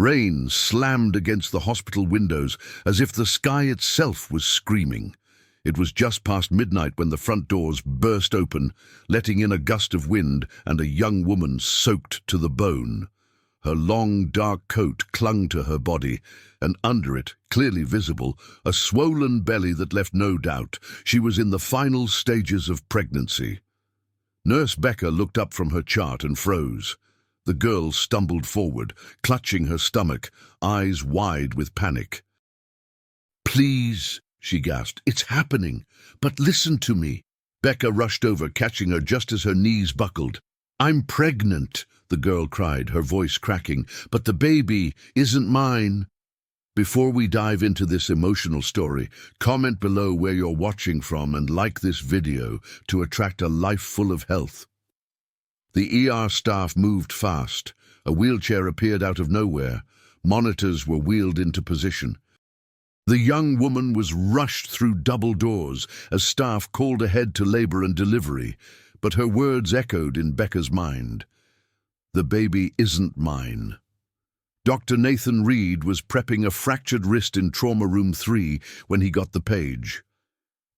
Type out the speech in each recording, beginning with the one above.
Rain slammed against the hospital windows as if the sky itself was screaming. It was just past midnight when the front doors burst open, letting in a gust of wind and a young woman soaked to the bone. Her long, dark coat clung to her body, and under it, clearly visible, a swollen belly that left no doubt she was in the final stages of pregnancy. Nurse Becca looked up from her chart and froze. The girl stumbled forward, clutching her stomach, eyes wide with panic. "Please," she gasped, "it's happening, but listen to me." Becca rushed over, catching her just as her knees buckled. "I'm pregnant," the girl cried, her voice cracking, "but the baby isn't mine." Before we dive into this emotional story, comment below where you're watching from and like this video to attract a life full of health. The ER staff moved fast. A wheelchair appeared out of nowhere. Monitors were wheeled into position. The young woman was rushed through double doors as staff called ahead to labor and delivery, but her words echoed in Becca's mind. "The baby isn't mine." Dr. Nathan Reed was prepping a fractured wrist in Trauma Room 3 when he got the page.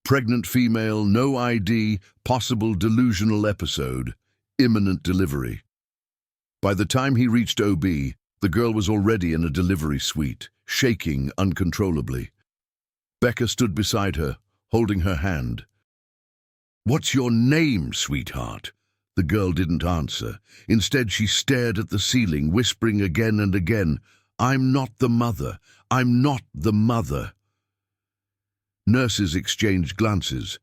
Pregnant female, no ID, possible delusional episode, imminent delivery. By the time he reached OB, the girl was already in a delivery suite, shaking uncontrollably. Becca stood beside her, holding her hand. "What's your name, sweetheart?" The girl didn't answer. Instead, she stared at the ceiling, whispering again and again, "I'm not the mother. I'm not the mother." Nurses exchanged glances.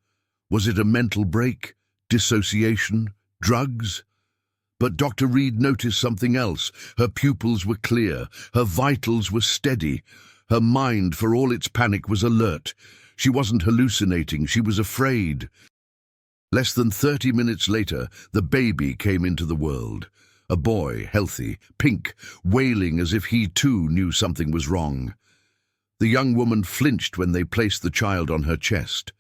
Was it a mental break? Dissociation? Drugs? But Dr. Reed noticed something else. Her pupils were clear. Her vitals were steady. Her mind, for all its panic, was alert. She wasn't hallucinating. She was afraid. Less than 30 minutes later, the baby came into the world. A boy, healthy, pink, wailing as if he too knew something was wrong. The young woman flinched when they placed the child on her chest.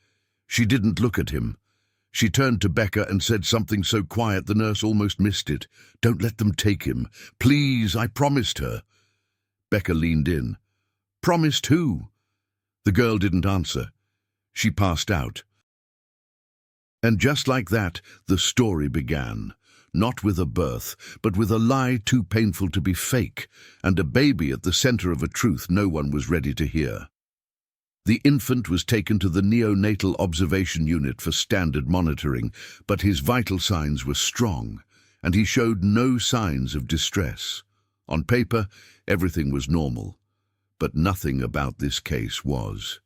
She didn't look at him. She turned to Becca and said something so quiet the nurse almost missed it. "Don't let them take him. Please, I promised her." Becca leaned in. "Promised who?" The girl didn't answer. She passed out. And just like that, the story began. Not with a birth, but with a lie too painful to be fake, and a baby at the center of a truth no one was ready to hear. The infant was taken to the neonatal observation unit for standard monitoring, but his vital signs were strong, and he showed no signs of distress. On paper, everything was normal, but nothing about this case was.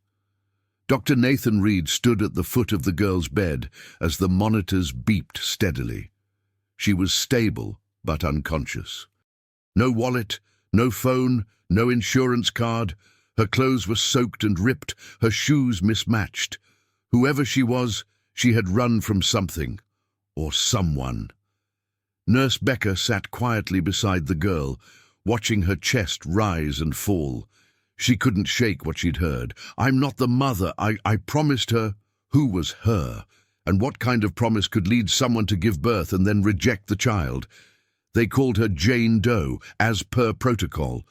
Dr. Nathan Reed stood at the foot of the girl's bed as the monitors beeped steadily. She was stable, but unconscious. No wallet, no phone, no insurance card. Her clothes were soaked and ripped, her shoes mismatched. Whoever she was, she had run from something, or someone. Nurse Becca sat quietly beside the girl, watching her chest rise and fall. She couldn't shake what she'd heard. "I'm not the mother. I promised her." Who was her? And what kind of promise could lead someone to give birth and then reject the child? They called her Jane Doe, as per protocol.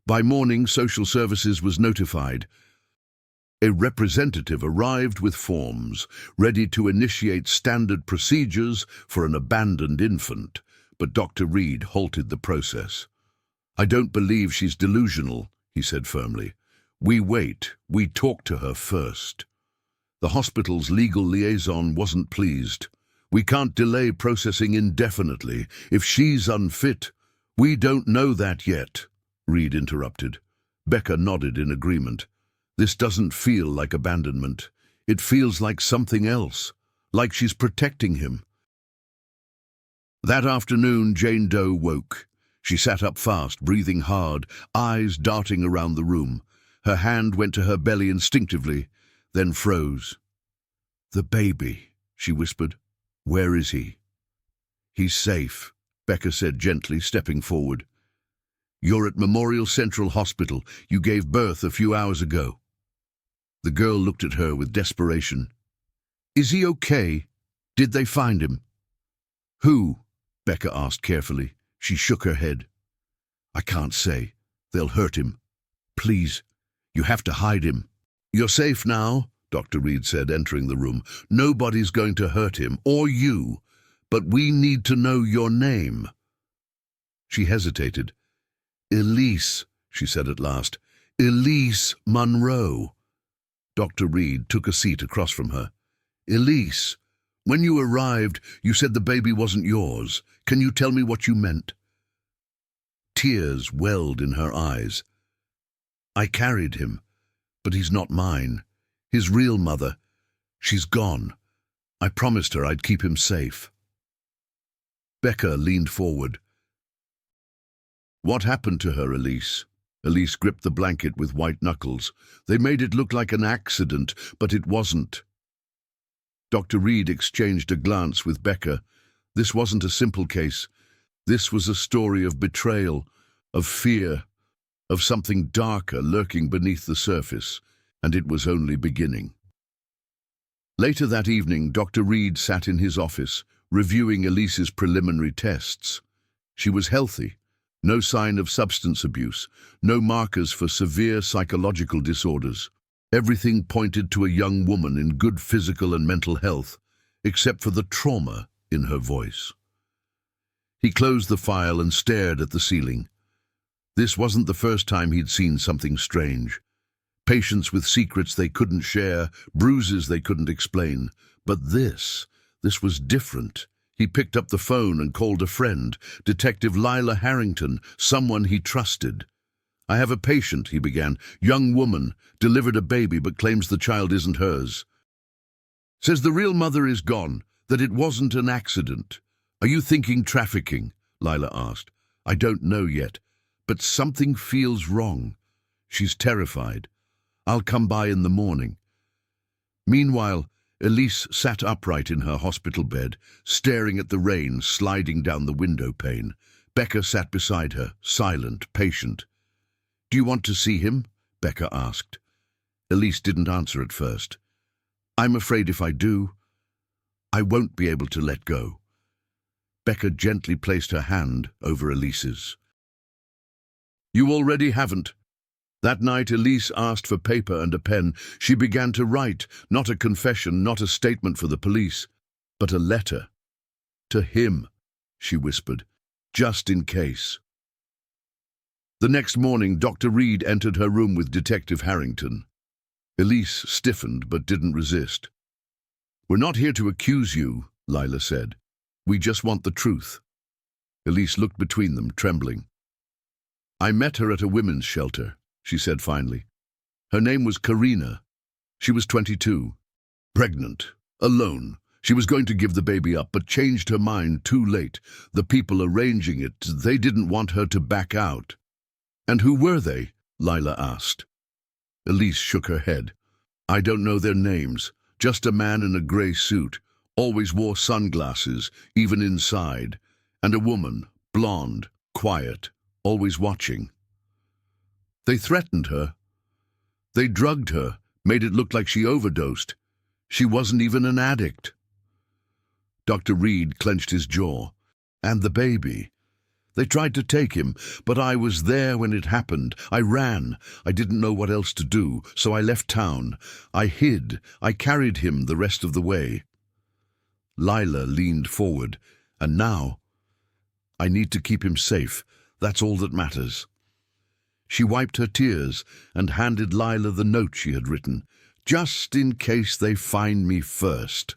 By morning, social services was notified. A representative arrived with forms, ready to initiate standard procedures for an abandoned infant, but Dr. Reed halted the process. "I don't believe she's delusional," he said firmly. "We wait. We talk to her first." The hospital's legal liaison wasn't pleased. "We can't delay processing indefinitely. If she's unfit—" "We don't know that yet," Reed interrupted. Becca nodded in agreement. "This doesn't feel like abandonment. It feels like something else, like she's protecting him." That afternoon, Jane Doe woke. She sat up fast, breathing hard, eyes darting around the room. Her hand went to her belly instinctively, then froze. "The baby," she whispered. "Where is he?" "He's safe," Becca said gently, stepping forward. "You're at Memorial Central Hospital. You gave birth a few hours ago." The girl looked at her with desperation. "Is he okay? Did they find him?" "Who?" Becca asked carefully. She shook her head. "I can't say. They'll hurt him. Please, you have to hide him. You're safe now, Dr. Reed said, entering the room. Nobody's going to hurt him, or you, but we need to know your name. She hesitated. Elise, she said at last. Elise Monroe. Dr. Reed took a seat across from her. Elise, when you arrived, you said the baby wasn't yours. Can you tell me what you meant? Tears welled in her eyes. I carried him, but he's not mine. His real mother, she's gone. I promised her I'd keep him safe. Becca leaned forward. What happened to her, Elise? Elise gripped the blanket with white knuckles. They made it look like an accident, but it wasn't. Dr. Reed exchanged a glance with Becca. This wasn't a simple case. This was a story of betrayal, of fear, of something darker lurking beneath the surface, and it was only beginning. Later that evening, Dr. Reed sat in his office, reviewing Elise's preliminary tests. She was healthy. No sign of substance abuse, no markers for severe psychological disorders. Everything pointed to a young woman in good physical and mental health, except for the trauma in her voice. He closed the file and stared at the ceiling. This wasn't the first time he'd seen something strange. Patients with secrets they couldn't share, bruises they couldn't explain. But this was different. He picked up the phone and called a friend, Detective Lila Harrington, someone he trusted. I have a patient, he began. Young woman, delivered a baby but claims the child isn't hers. Says the real mother is gone, that it wasn't an accident. Are you thinking trafficking? Lila asked. I don't know yet, but something feels wrong. She's terrified. I'll come by in the morning. Meanwhile, Elise sat upright in her hospital bed, staring at the rain sliding down the window pane. Becca sat beside her, silent, patient. Do you want to see him? Becca asked. Elise didn't answer at first. I'm afraid if I do, I won't be able to let go. Becca gently placed her hand over Elise's. You already haven't. That night, Elise asked for paper and a pen. She began to write, not a confession, not a statement for the police, but a letter. To him, she whispered, just in case. The next morning, Dr. Reed entered her room with Detective Harrington. Elise stiffened but didn't resist. We're not here to accuse you, Lila said. We just want the truth. Elise looked between them, trembling. I met her at a women's shelter, she said finally. Her name was Karina. She was 22, pregnant, alone. She was going to give the baby up, but changed her mind too late. The people arranging it, they didn't want her to back out. And who were they? Lila asked. Elise shook her head. I don't know their names. Just a man in a grey suit. Always wore sunglasses, even inside. And a woman, blonde, quiet, always watching. They threatened her. They drugged her, made it look like she overdosed. She wasn't even an addict. Dr. Reed clenched his jaw. And the baby. They tried to take him, but I was there when it happened. I ran. I didn't know what else to do, so I left town. I hid. I carried him the rest of the way. Lila leaned forward. And now, I need to keep him safe. That's all that matters. She wiped her tears and handed Lila the note she had written, just in case they find me first.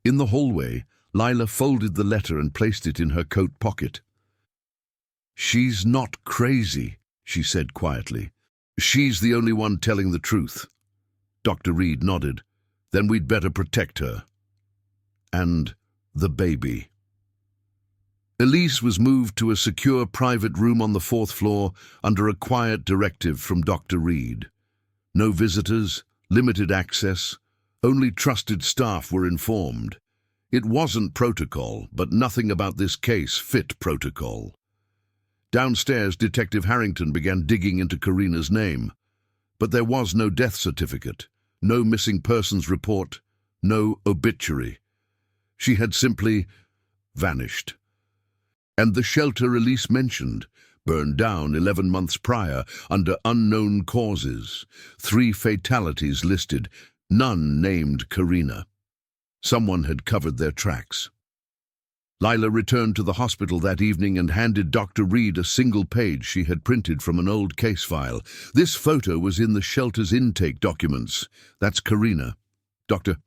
In the hallway, Lila folded the letter and placed it in her coat pocket. She's not crazy, she said quietly. She's the only one telling the truth. Dr. Reed nodded. Then we'd better protect her. And the baby. Elise was moved to a secure private room on the 4th floor under a quiet directive from Dr. Reed. No visitors, limited access, only trusted staff were informed. It wasn't protocol, but nothing about this case fit protocol. Downstairs, Detective Harrington began digging into Karina's name. But there was no death certificate, no missing persons report, no obituary. She had simply vanished. And the shelter Elise mentioned, burned down 11 months prior under unknown causes. 3 fatalities listed, none named Karina. Someone had covered their tracks. Lila returned to the hospital that evening and handed Dr. Reed a single page she had printed from an old case file. This photo was in the shelter's intake documents. That's Karina. Dr.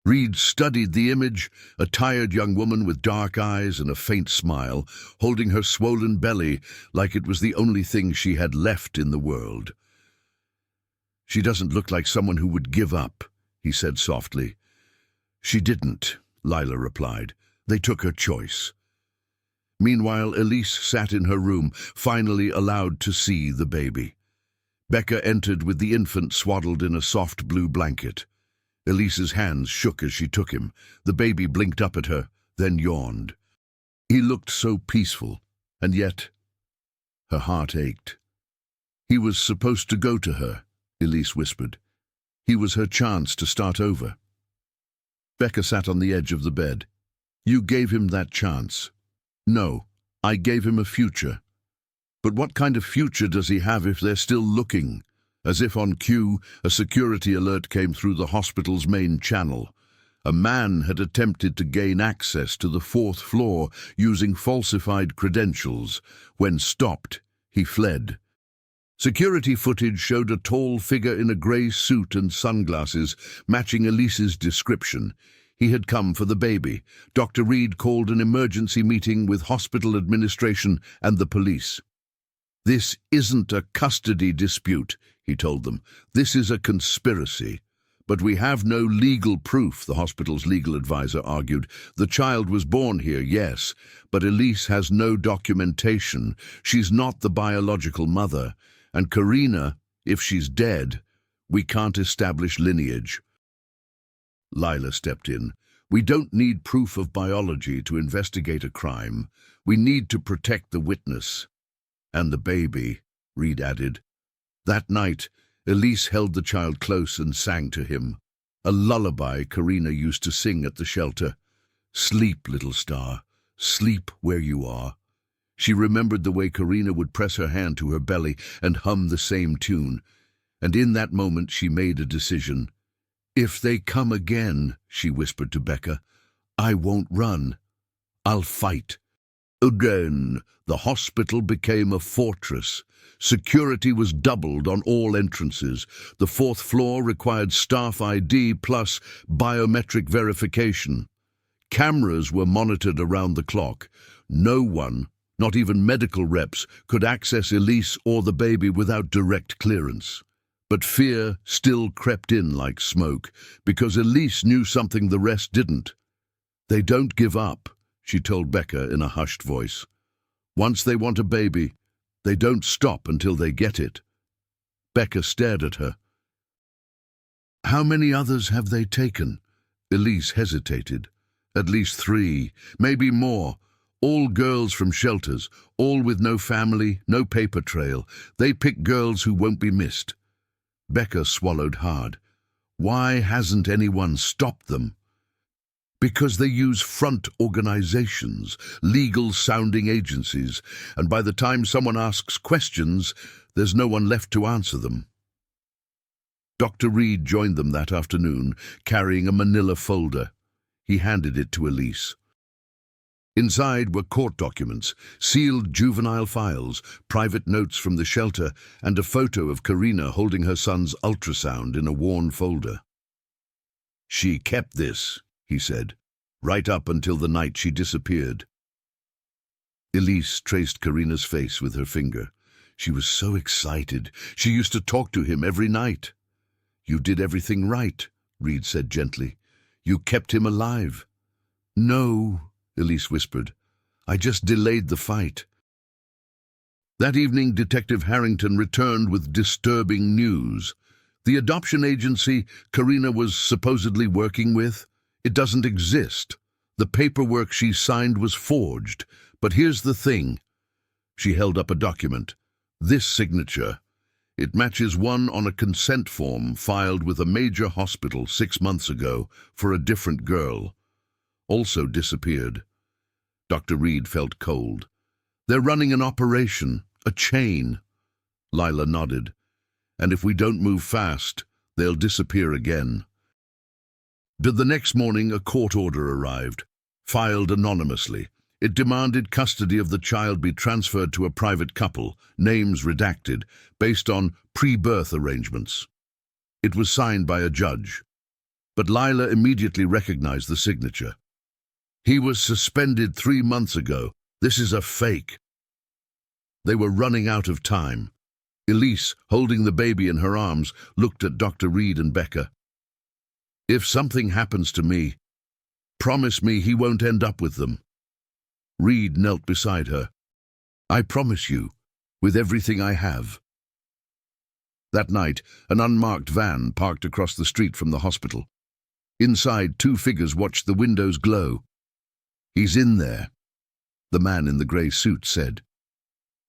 Reed studied the image, a tired young woman with dark eyes and a faint smile, holding her swollen belly like it was the only thing she had left in the world. "She doesn't look like someone who would give up," he said softly. "She didn't," Lila replied. "They took her choice." Meanwhile, Elise sat in her room, finally allowed to see the baby. Becca entered with the infant swaddled in a soft blue blanket. Elise's hands shook as she took him. The baby blinked up at her, then yawned. He looked so peaceful, and yet her heart ached. "He was supposed to go to her," Elise whispered. "He was her chance to start over." Becca sat on the edge of the bed. "You gave him that chance." "No, I gave him a future." "But what kind of future does he have if they're still looking?" As if on cue, a security alert came through the hospital's main channel. A man had attempted to gain access to the 4th floor using falsified credentials. When stopped, he fled. Security footage showed a tall figure in a grey suit and sunglasses, matching Elise's description. He had come for the baby. Dr. Reed called an emergency meeting with hospital administration and the police. "This isn't a custody dispute," he told them. "This is a conspiracy. But we have no legal proof," the hospital's legal advisor argued. "The child was born here, yes, but Elise has no documentation. She's not the biological mother. And Karina, if she's dead, we can't establish lineage." Lila stepped in. "We don't need proof of biology to investigate a crime. We need to protect the witness. And the baby," Reed added. That night, Elise held the child close and sang to him. A lullaby Karina used to sing at the shelter. "Sleep, little star, sleep where you are." She remembered the way Karina would press her hand to her belly and hum the same tune. And in that moment she made a decision. "If they come again," she whispered to Becca, "I won't run. I'll fight." Again, the hospital became a fortress. Security was doubled on all entrances. The 4th floor required staff ID plus biometric verification. Cameras were monitored around the clock. No one, not even medical reps, could access Elise or the baby without direct clearance. But fear still crept in like smoke, because Elise knew something the rest didn't. "They don't give up," she told Becca in a hushed voice. "Once they want a baby, they don't stop until they get it." Becca stared at her. "How many others have they taken?" Elise hesitated. "At least 3, maybe more. All girls from shelters, all with no family, no paper trail. They pick girls who won't be missed." Becca swallowed hard. "Why hasn't anyone stopped them?" "Because they use front organizations, legal-sounding agencies, and by the time someone asks questions, there's no one left to answer them." Dr. Reed joined them that afternoon, carrying a manila folder. He handed it to Elise. Inside were court documents, sealed juvenile files, private notes from the shelter, and a photo of Karina holding her son's ultrasound in a worn folder. "She kept this," he said, "right up until the night she disappeared." Elise traced Karina's face with her finger. She was so excited. She used to talk to him every night. "You did everything right," Reed said gently. "You kept him alive." "No," Elise whispered. "I just delayed the fight." That evening, Detective Harrington returned with disturbing news. The adoption agency Karina was supposedly working with, it doesn't exist. The paperwork she signed was forged. But here's the thing. She held up a document. This signature. It matches one on a consent form filed with a major hospital 6 months ago for a different girl. Also disappeared. Dr. Reed felt cold. "They're running an operation, A chain. Lila nodded. And if we don't move fast, they'll disappear again. But the next morning, a court order arrived, filed anonymously. It demanded custody of the child be transferred to a private couple, names redacted, based on pre-birth arrangements. It was signed by a judge, but Lila immediately recognized the signature. He was suspended 3 months ago. This is a fake. They were running out of time. Elise, holding the baby in her arms, looked at Dr. Reed and Becca. If something happens to me, promise me he won't end up with them. Reed knelt beside her. I promise you, with everything I have. That night, an unmarked van parked across the street from the hospital. Inside, 2 figures watched the windows glow. He's in there, the man in the grey suit said.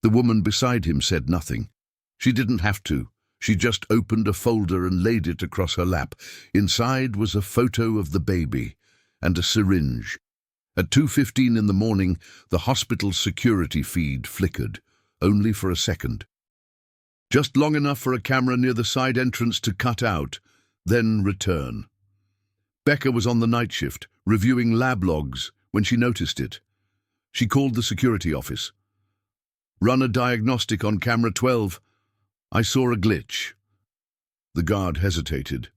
The woman beside him said nothing. She didn't have to. She just opened a folder and laid it across her lap. Inside was a photo of the baby and a syringe. At 2:15 in the morning, the hospital's security feed flickered, only for a second. Just long enough for a camera near the side entrance to cut out, then return. Becca was on the night shift, reviewing lab logs, when she noticed it. She called the security office. Run a diagnostic on camera 12. I saw a glitch. The guard hesitated.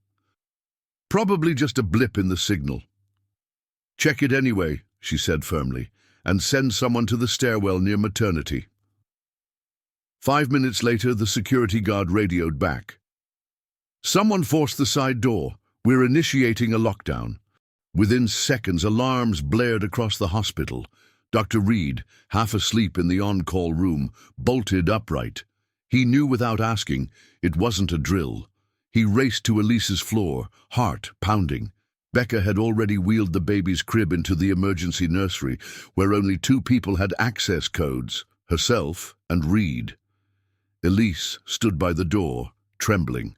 Probably just a blip in the signal. Check it anyway, she said firmly, and send someone to the stairwell near maternity. 5 minutes later, the security guard radioed back. Someone forced the side door. We're initiating a lockdown. Within seconds, alarms blared across the hospital. Dr. Reed, half asleep in the on-call room, bolted upright. He knew without asking it wasn't a drill. He raced to Elise's floor, heart pounding. Becca had already wheeled the baby's crib into the emergency nursery, where only 2 people had access codes, herself and Reed. Elise stood by the door, trembling.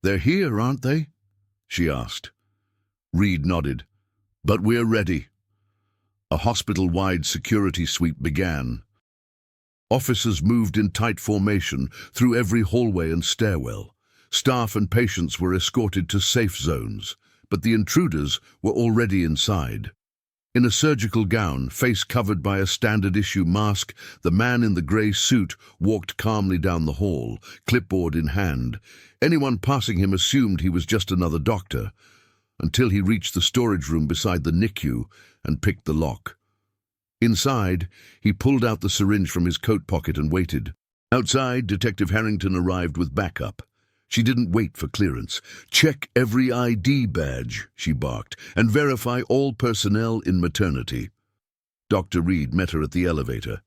They're here, aren't they? She asked. Reed nodded. But we're ready. A hospital-wide security sweep began. Officers moved in tight formation through every hallway and stairwell. Staff and patients were escorted to safe zones, but the intruders were already inside. In a surgical gown, face covered by a standard-issue mask, the man in the grey suit walked calmly down the hall, clipboard in hand. Anyone passing him assumed he was just another doctor, until he reached the storage room beside the NICU and picked the lock. Inside, he pulled out the syringe from his coat pocket and waited. Outside, Detective Harrington arrived with backup. She didn't wait for clearance. Check every ID badge, she barked, and verify all personnel in maternity. Dr. Reed met her at the elevator.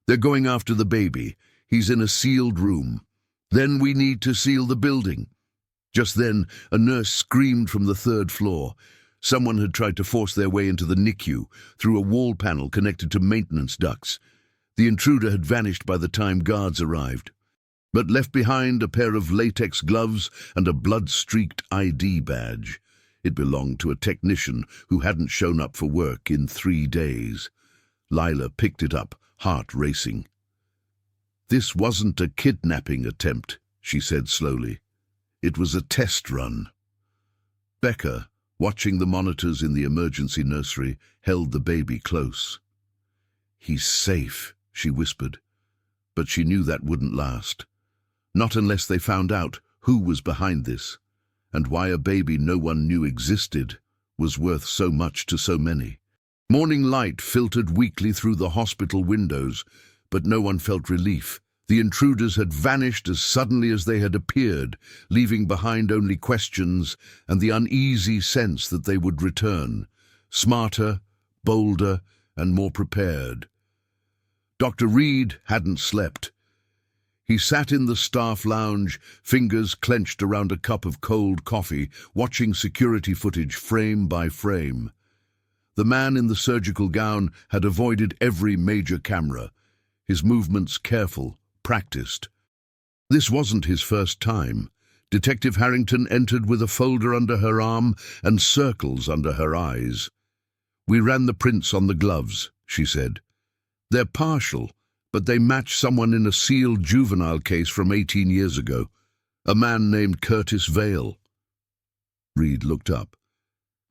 They're going after the baby. He's in a sealed room. Then we need to seal the building. Just then, a nurse screamed from the 3rd floor. Someone had tried to force their way into the NICU through a wall panel connected to maintenance ducts. The intruder had vanished by the time guards arrived, but left behind a pair of latex gloves and a blood-streaked ID badge. It belonged to a technician who hadn't shown up for work in 3 days. Lila picked it up, heart racing. This wasn't a kidnapping attempt, she said slowly. It was a test run. Becca, watching the monitors in the emergency nursery, held the baby close. He's safe, she whispered, but she knew that wouldn't last. Not unless they found out who was behind this, and why a baby no one knew existed was worth so much to so many. Morning light filtered weakly through the hospital windows, but no one felt relief. The intruders had vanished as suddenly as they had appeared, leaving behind only questions and the uneasy sense that they would return, smarter, bolder, and more prepared. Dr. Reed hadn't slept. He sat in the staff lounge, fingers clenched around a cup of cold coffee, watching security footage frame by frame. The man in the surgical gown had avoided every major camera, his movements careful, practiced. This wasn't his first time. Detective Harrington entered with a folder under her arm and circles under her eyes. We ran the prints on the gloves, she said. They're partial, but they matched someone in a sealed juvenile case from 18 years ago, a man named Curtis Vale. Reed looked up.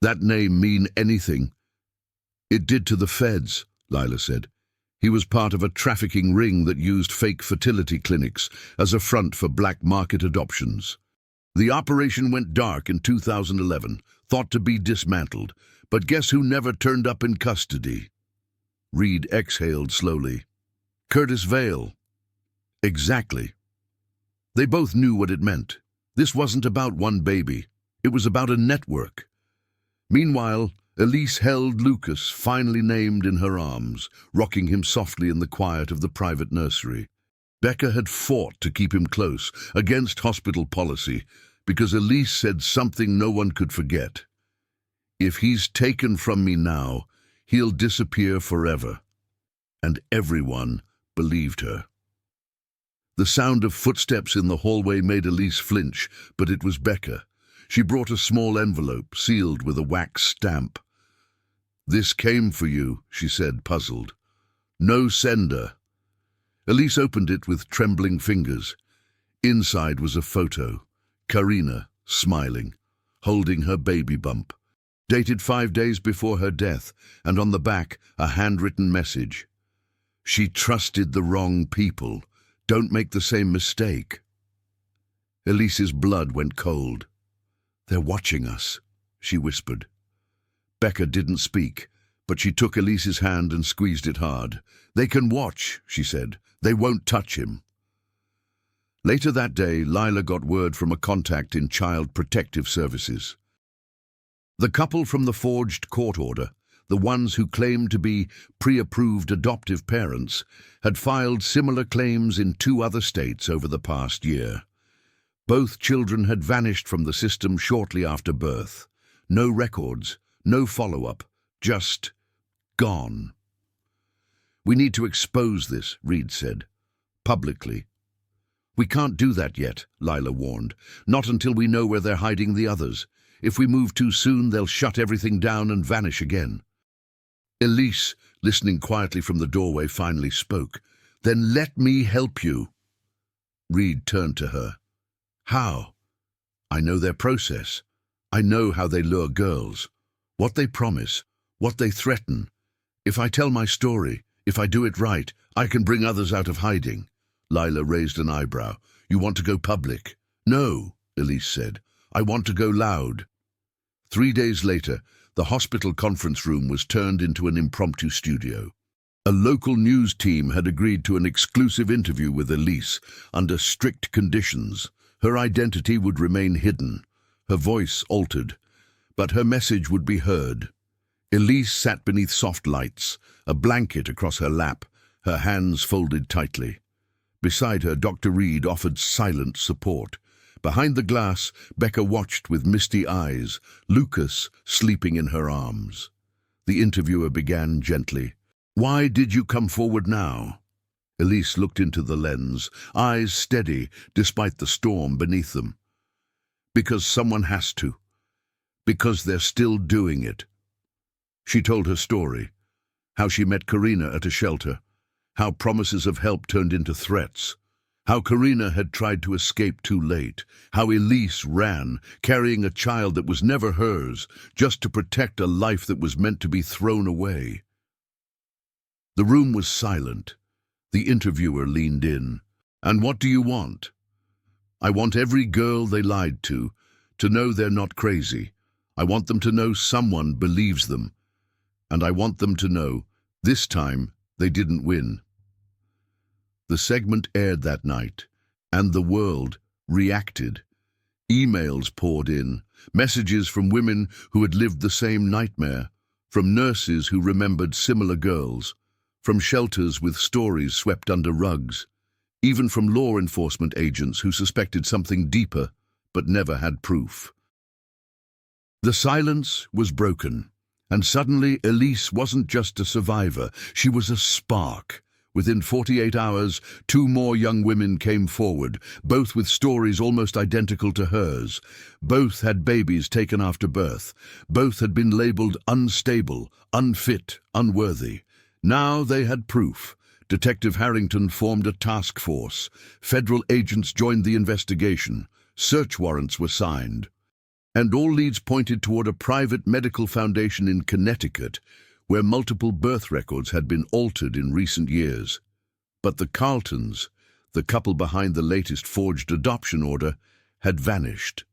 That name mean anything? It did to the feds, Lila said. He was part of a trafficking ring that used fake fertility clinics as a front for black market adoptions. The operation went dark in 2011, thought to be dismantled, but guess who never turned up in custody? Reed exhaled slowly. Curtis Vale. Exactly. They both knew what it meant. This wasn't about one baby. It was about a network. Meanwhile, Elise held Lucas, finally named, in her arms, rocking him softly in the quiet of the private nursery. Becca had fought to keep him close, against hospital policy, because Elise said something no one could forget. If he's taken from me now, he'll disappear forever. And everyone believed her. The sound of footsteps in the hallway made Elise flinch, but it was Becca. She brought a small envelope, sealed with a wax stamp. "This came for you," she said, puzzled. "No sender." Elise opened it with trembling fingers. Inside was a photo. Karina, smiling, holding her baby bump. Dated 5 days before her death, and on the back, a handwritten message. "She trusted the wrong people. Don't make the same mistake." Elise's blood went cold. "They're watching us," she whispered. Becca didn't speak, but she took Elise's hand and squeezed it hard. "They can watch," she said. "They won't touch him." Later that day, Lila got word from a contact in Child Protective Services. The couple from the forged court order, the ones who claimed to be pre-approved adoptive parents, had filed similar claims in 2 other states over the past year. Both children had vanished from the system shortly after birth. No records, no follow-up, just gone. "We need to expose this," Reed said, publicly. "We can't do that yet," Lila warned. "Not until we know where they're hiding the others. If we move too soon, they'll shut everything down and vanish again." Elise, listening quietly from the doorway, finally spoke. "Then let me help you." Reed turned to her. "How?" "I know their process. I know how they lure girls. What they promise, what they threaten. If I tell my story, if I do it right, I can bring others out of hiding." Lila raised an eyebrow. "You want to go public?" "No," Elise said. "I want to go loud." 3 days later, the hospital conference room was turned into an impromptu studio. A local news team had agreed to an exclusive interview with Elise under strict conditions. Her identity would remain hidden, her voice altered, but her message would be heard. Elise sat beneath soft lights, a blanket across her lap, her hands folded tightly. Beside her, Dr. Reed offered silent support. Behind the glass, Becca watched with misty eyes, Lucas sleeping in her arms. The interviewer began gently. "Why did you come forward now?" Elise looked into the lens, eyes steady despite the storm beneath them. "Because someone has to. Because they're still doing it." She told her story, how she met Karina at a shelter, how promises of help turned into threats, how Karina had tried to escape too late, how Elise ran, carrying a child that was never hers, just to protect a life that was meant to be thrown away. The room was silent. The interviewer leaned in. "And what do you want?" "I want every girl they lied to know they're not crazy. I want them to know someone believes them. And I want them to know, this time, they didn't win." The segment aired that night, and the world reacted. Emails poured in, messages from women who had lived the same nightmare, from nurses who remembered similar girls, from shelters with stories swept under rugs, even from law enforcement agents who suspected something deeper but never had proof. The silence was broken, and suddenly Elise wasn't just a survivor, she was a spark. Within 48 hours, 2 more young women came forward, both with stories almost identical to hers. Both had babies taken after birth. Both had been labeled unstable, unfit, unworthy. Now they had proof. Detective Harrington formed a task force. Federal agents joined the investigation. Search warrants were signed. And all leads pointed toward a private medical foundation in Connecticut, where multiple birth records had been altered in recent years. But the Carltons, the couple behind the latest forged adoption order, had vanished.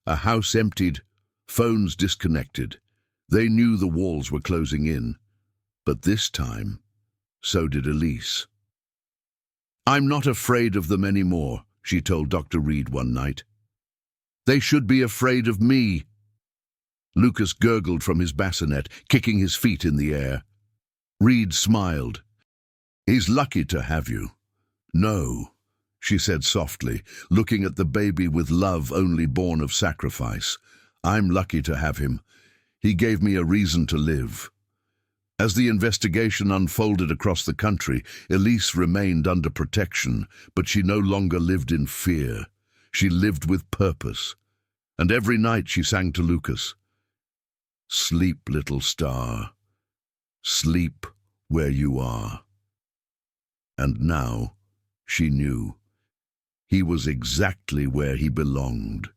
A house emptied, phones disconnected. They knew the walls were closing in. But this time, so did Elise. "I'm not afraid of them anymore," she told Dr. Reed one night. "They should be afraid of me." Lucas gurgled from his bassinet, kicking his feet in the air. Reed smiled. "He's lucky to have you." "No," she said softly, looking at the baby with love only born of sacrifice. "I'm lucky to have him. He gave me a reason to live." As the investigation unfolded across the country, Elise remained under protection, but she no longer lived in fear. She lived with purpose. And every night she sang to Lucas, "Sleep, little star. Sleep where you are." And now she knew. He was exactly where he belonged.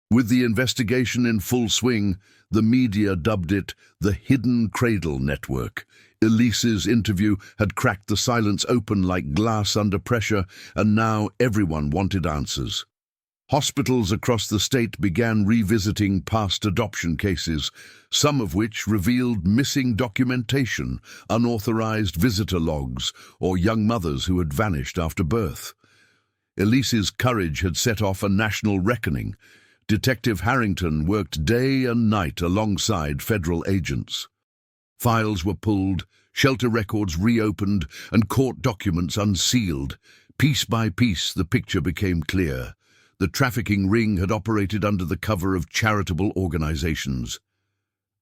With the investigation in full swing, the media dubbed it the Hidden Cradle Network. Elise's interview had cracked the silence open like glass under pressure, and now everyone wanted answers. Hospitals across the state began revisiting past adoption cases, some of which revealed missing documentation, unauthorized visitor logs, or young mothers who had vanished after birth. Elise's courage had set off a national reckoning. Detective Harrington worked day and night alongside federal agents. Files were pulled, shelter records reopened, and court documents unsealed. Piece by piece, the picture became clear. The trafficking ring had operated under the cover of charitable organizations.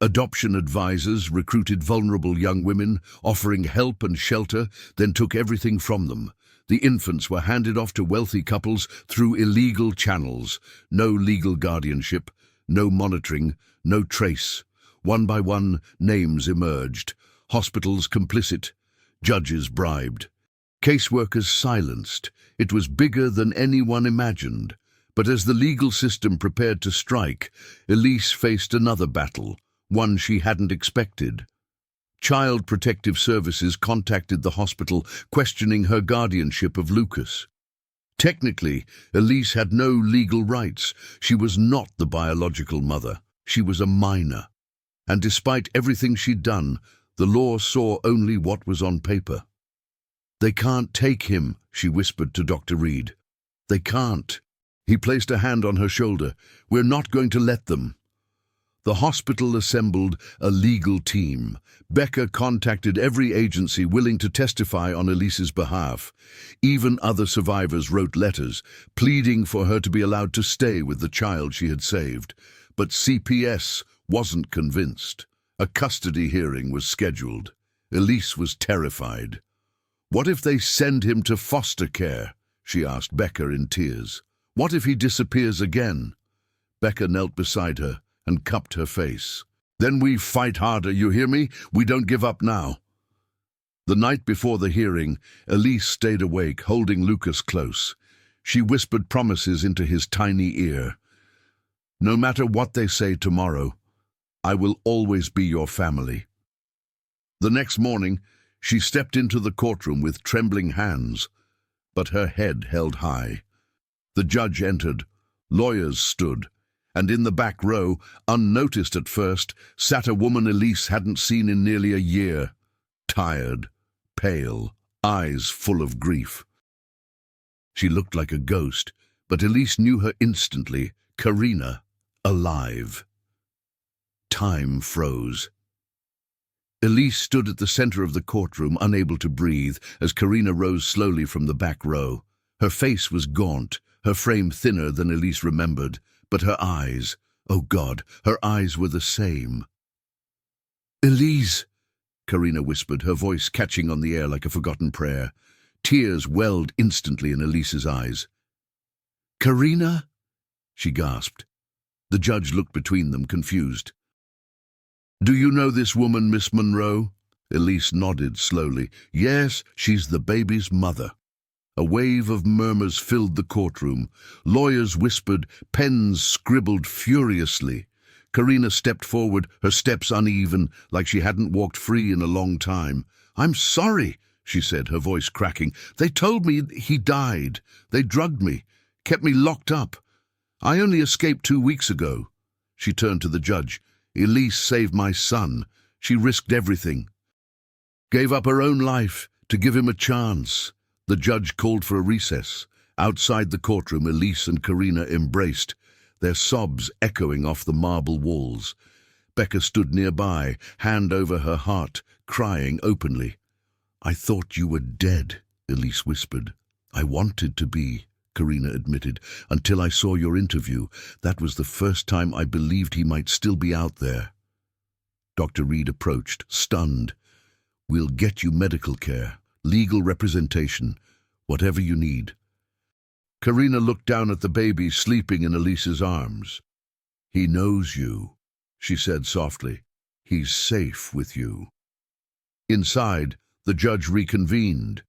Adoption advisors recruited vulnerable young women, offering help and shelter, then took everything from them. The infants were handed off to wealthy couples through illegal channels. No legal guardianship, no monitoring, no trace. One by one, names emerged. Hospitals complicit, judges bribed. Caseworkers silenced. It was bigger than anyone imagined. But as the legal system prepared to strike, Elise faced another battle, one she hadn't expected. Child Protective Services contacted the hospital, questioning her guardianship of Lucas. Technically, Elise had no legal rights. She was not the biological mother. She was a minor. And despite everything she'd done, the law saw only what was on paper. "They can't take him," she whispered to Dr. Reed. "They can't." He placed a hand on her shoulder. "We're not going to let them." The hospital assembled a legal team. Becca contacted every agency willing to testify on Elise's behalf. Even other survivors wrote letters, pleading for her to be allowed to stay with the child she had saved. But CPS wasn't convinced. A custody hearing was scheduled. Elise was terrified. "What if they send him to foster care?" she asked Becca in tears. "What if he disappears again?" Becca knelt beside her and cupped her face. "Then we fight harder, you hear me? We don't give up now." The night before the hearing, Elise stayed awake, holding Lucas close. She whispered promises into his tiny ear. "No matter what they say tomorrow, I will always be your family." The next morning, she stepped into the courtroom with trembling hands, but her head held high. The judge entered. Lawyers stood. And in the back row, unnoticed at first, sat a woman Elise hadn't seen in nearly a year. Tired, pale, eyes full of grief. She looked like a ghost, but Elise knew her instantly. Karina, alive. Time froze. Elise stood at the center of the courtroom, unable to breathe, as Karina rose slowly from the back row. Her face was gaunt, her frame thinner than Elise remembered. But her eyes, oh God, her eyes were the same. "Elise," Karina whispered, her voice catching on the air like a forgotten prayer. Tears welled instantly in Elise's eyes. "Karina?" she gasped. The judge looked between them, confused. "Do you know this woman, Miss Monroe?" Elise nodded slowly. Yes, she's the baby's mother. A wave of murmurs filled the courtroom. Lawyers whispered, pens scribbled furiously. Karina stepped forward, her steps uneven, like she hadn't walked free in a long time. "I'm sorry," she said, her voice cracking. "They told me he died. They drugged me, kept me locked up. I only escaped 2 weeks ago." She turned to the judge. "Elise saved my son. She risked everything. Gave up her own life to give him a chance." The judge called for a recess. Outside the courtroom, Elise and Karina embraced, their sobs echoing off the marble walls. Becca stood nearby, hand over her heart, crying openly. "I thought you were dead," Elise whispered. "I wanted to be," Karina admitted, "until I saw your interview. That was the first time I believed he might still be out there." Dr. Reed approached, stunned. "We'll get you medical care, legal representation, whatever you need." Karina looked down at the baby sleeping in Elise's arms. "He knows you," she said softly. "He's safe with you." Inside, the judge reconvened.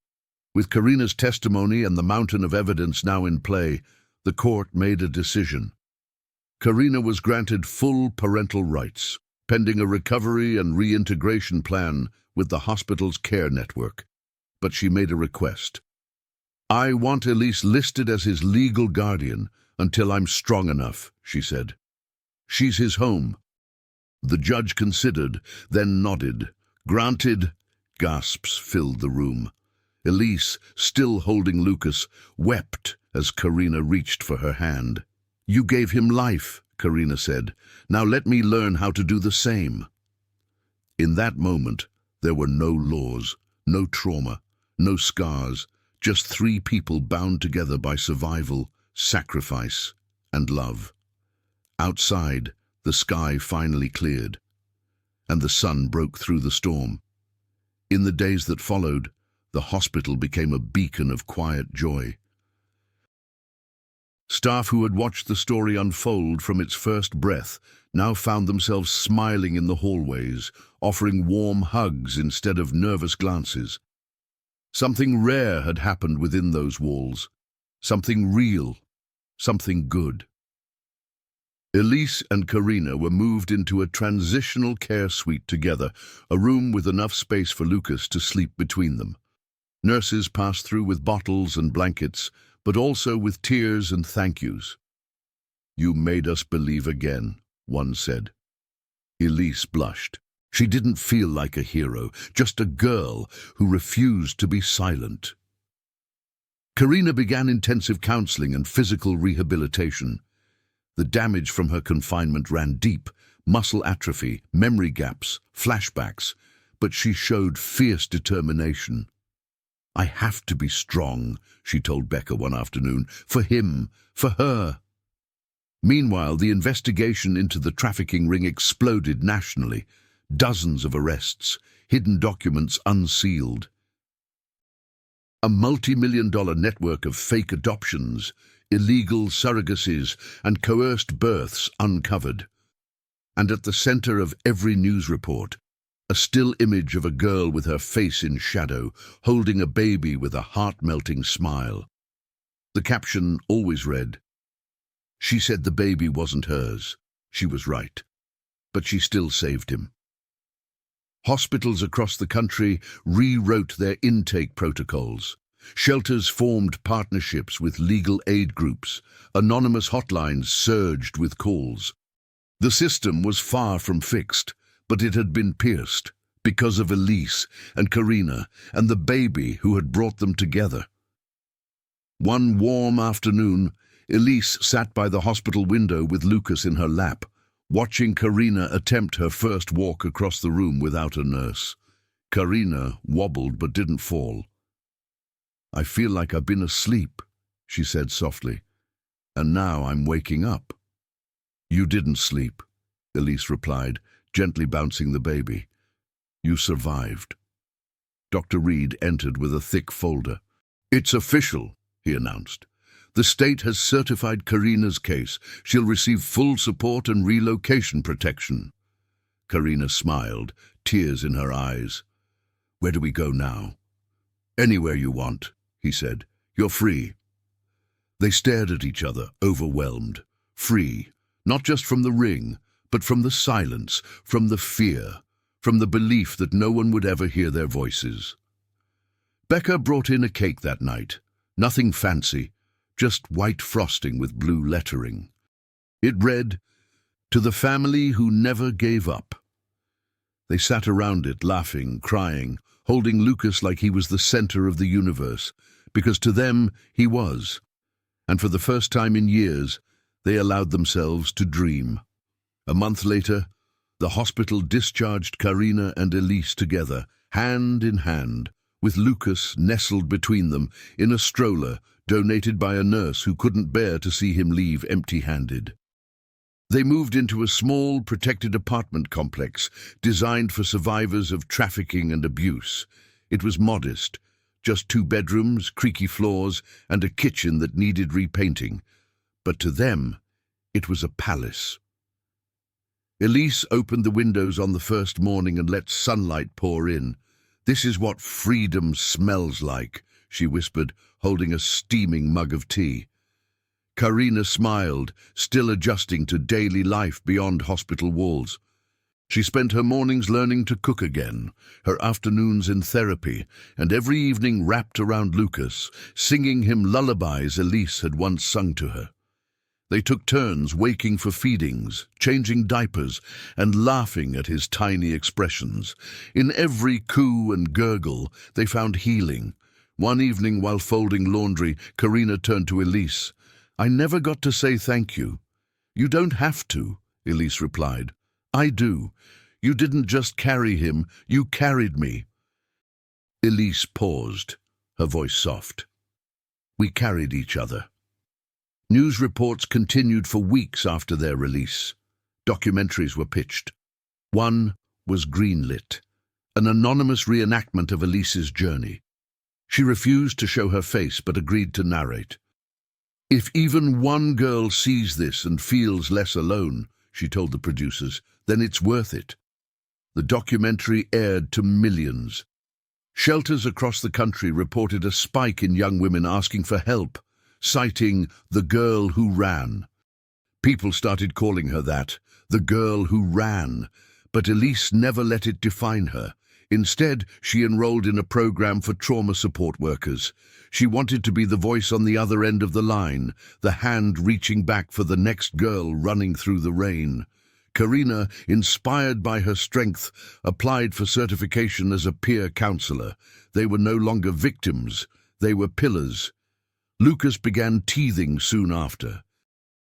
With Karina's testimony and the mountain of evidence now in play, the court made a decision. Karina was granted full parental rights, pending a recovery and reintegration plan with the hospital's care network. But she made a request. "I want Elise listed as his legal guardian until I'm strong enough," she said. "She's his home." The judge considered, then nodded. "Granted." Gasps filled the room. Elise, still holding Lucas, wept as Karina reached for her hand. "You gave him life," Karina said. "Now let me learn how to do the same." In that moment, there were no laws, no trauma, no scars, just 3 people bound together by survival, sacrifice, and love. Outside, the sky finally cleared, and the sun broke through the storm. In the days that followed, the hospital became a beacon of quiet joy. Staff who had watched the story unfold from its first breath now found themselves smiling in the hallways, offering warm hugs instead of nervous glances. Something rare had happened within those walls, something real, something good. Elise and Karina were moved into a transitional care suite together, a room with enough space for Lucas to sleep between them. Nurses passed through with bottles and blankets, but also with tears and thank yous. "You made us believe again," one said. Elise blushed. She didn't feel like a hero, just a girl who refused to be silent. Karina began intensive counseling and physical rehabilitation. The damage from her confinement ran deep, muscle atrophy, memory gaps, flashbacks, but she showed fierce determination. "I have to be strong," she told Becca one afternoon, "for him, for her." Meanwhile, the investigation into the trafficking ring exploded nationally. Dozens of arrests, hidden documents unsealed. A multi-million-dollar network of fake adoptions, illegal surrogacies, and coerced births uncovered. And at the center of every news report, a still image of a girl with her face in shadow, holding a baby with a heart-melting smile. The caption always read, "She said the baby wasn't hers. She was right. But she still saved him." Hospitals across the country rewrote their intake protocols. Shelters formed partnerships with legal aid groups. Anonymous hotlines surged with calls. The system was far from fixed, but it had been pierced because of Elise and Karina and the baby who had brought them together. One warm afternoon, Elise sat by the hospital window with Lucas in her lap, watching Karina attempt her first walk across the room without a nurse. Karina wobbled but didn't fall. "I feel like I've been asleep," she said softly, "and now I'm waking up." "You didn't sleep," Elise replied, gently bouncing the baby. "You survived." Dr. Reed entered with a thick folder. "It's official," he announced. "The state has certified Karina's case. She'll receive full support and relocation protection." Karina smiled, tears in her eyes. "Where do we go now?" "Anywhere you want," he said. "You're free." They stared at each other, overwhelmed. Free, not just from the ring, but from the silence, from the fear, from the belief that no one would ever hear their voices. Becca brought in a cake that night. Nothing fancy, just white frosting with blue lettering. It read, "To the family who never gave up." They sat around it, laughing, crying, holding Lucas like he was the center of the universe, because to them he was. And for the first time in years, they allowed themselves to dream. A month later, the hospital discharged Karina and Elise together, hand in hand, with Lucas nestled between them in a stroller donated by a nurse who couldn't bear to see him leave empty-handed. They moved into a small, protected apartment complex designed for survivors of trafficking and abuse. It was modest, just 2 bedrooms, creaky floors, and a kitchen that needed repainting. But to them, it was a palace. Elise opened the windows on the first morning and let sunlight pour in. "This is what freedom smells like," she whispered, holding a steaming mug of tea. Karina smiled, still adjusting to daily life beyond hospital walls. She spent her mornings learning to cook again, her afternoons in therapy, and every evening wrapped around Lucas, singing him lullabies Elise had once sung to her. They took turns waking for feedings, changing diapers, and laughing at his tiny expressions. In every coo and gurgle, they found healing. One evening while folding laundry, Karina turned to Elise. "I never got to say thank you." "You don't have to," Elise replied. "I do. You didn't just carry him, you carried me." Elise paused, her voice soft. "We carried each other." News reports continued for weeks after their release. Documentaries were pitched. One was greenlit, an anonymous reenactment of Elise's journey. She refused to show her face but agreed to narrate. "If even one girl sees this and feels less alone," she told the producers, "then it's worth it." The documentary aired to millions. Shelters across the country reported a spike in young women asking for help, citing the girl who ran. People started calling her that, the girl who ran, but Elise never let it define her. Instead, she enrolled in a program for trauma support workers. She wanted to be the voice on the other end of the line, the hand reaching back for the next girl running through the rain. Karina, inspired by her strength, applied for certification as a peer counselor. They were no longer victims, they were pillars. Lucas began teething soon after.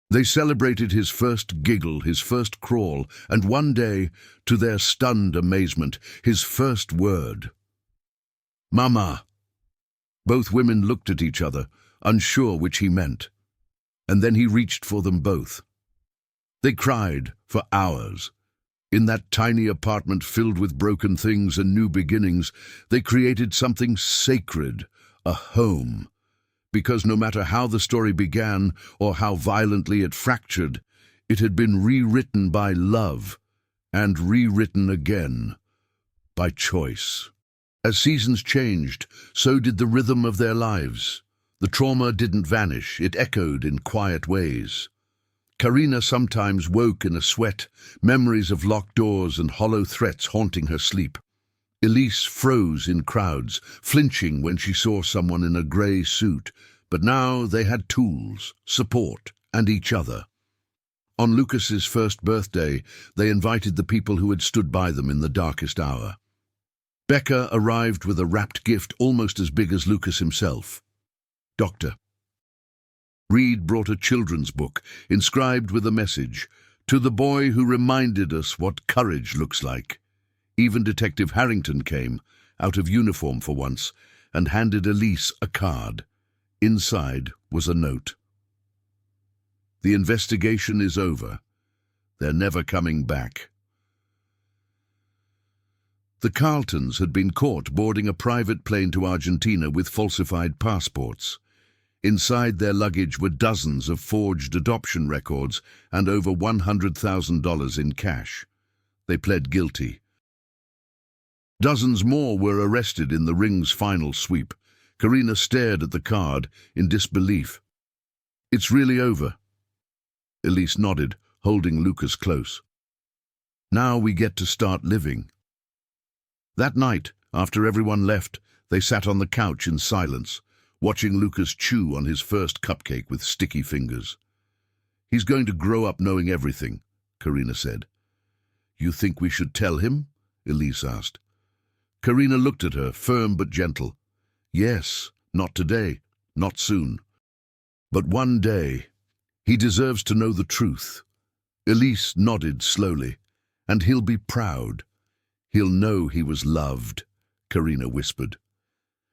They celebrated his first giggle, his first crawl, and one day, to their stunned amazement, his first word. "Mama." Both women looked at each other, unsure which he meant. And then he reached for them both. They cried for hours. In that tiny apartment filled with broken things and new beginnings, they created something sacred, a home. Because no matter how the story began or how violently it fractured, it had been rewritten by love and rewritten again by choice. As seasons changed, so did the rhythm of their lives. The trauma didn't vanish, it echoed in quiet ways. Karina sometimes woke in a sweat, memories of locked doors and hollow threats haunting her sleep. Elise froze in crowds, flinching when she saw someone in a grey suit, but now they had tools, support, and each other. On Lucas's first birthday, they invited the people who had stood by them in the darkest hour. Becca arrived with a wrapped gift almost as big as Lucas himself. Doctor. Reed brought a children's book, inscribed with a message, "To the boy who reminded us what courage looks like." Even Detective Harrington came, out of uniform for once, and handed Elise a card. Inside was a note. "The investigation is over. They're never coming back." The Carltons had been caught boarding a private plane to Argentina with falsified passports. Inside their luggage were dozens of forged adoption records and over $100,000 in cash. They pled guilty. Dozens more were arrested in the ring's final sweep. Karina stared at the card in disbelief. "It's really over." Elise nodded, holding Lucas close. "Now we get to start living." That night, after everyone left, they sat on the couch in silence, watching Lucas chew on his first cupcake with sticky fingers. "He's going to grow up knowing everything," Karina said. "You think we should tell him?" Elise asked. Karina looked at her, firm but gentle. "Yes, not today, not soon. But one day, he deserves to know the truth." Elise nodded slowly. "And he'll be proud. He'll know he was loved," Karina whispered.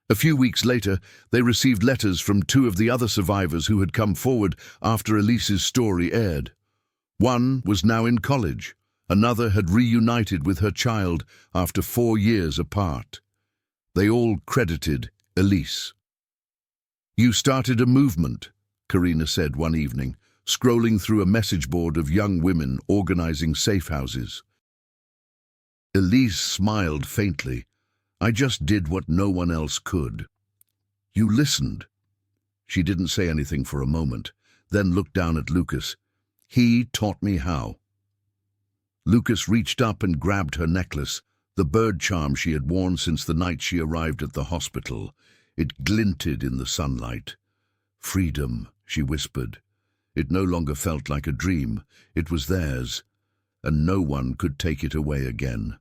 A few weeks later, they received letters from two of the other survivors who had come forward after Elise's story aired. One was now in college. Another had reunited with her child after 4 years apart. They all credited Elise. "You started a movement," Karina said one evening, scrolling through a message board of young women organizing safe houses. Elise smiled faintly. "I just did what no one else could." "You listened." She didn't say anything for a moment, then looked down at Lucas. "He taught me how." Lucas reached up and grabbed her necklace, the bird charm she had worn since the night she arrived at the hospital. It glinted in the sunlight. "Freedom," she whispered. It no longer felt like a dream. It was theirs, and no one could take it away again.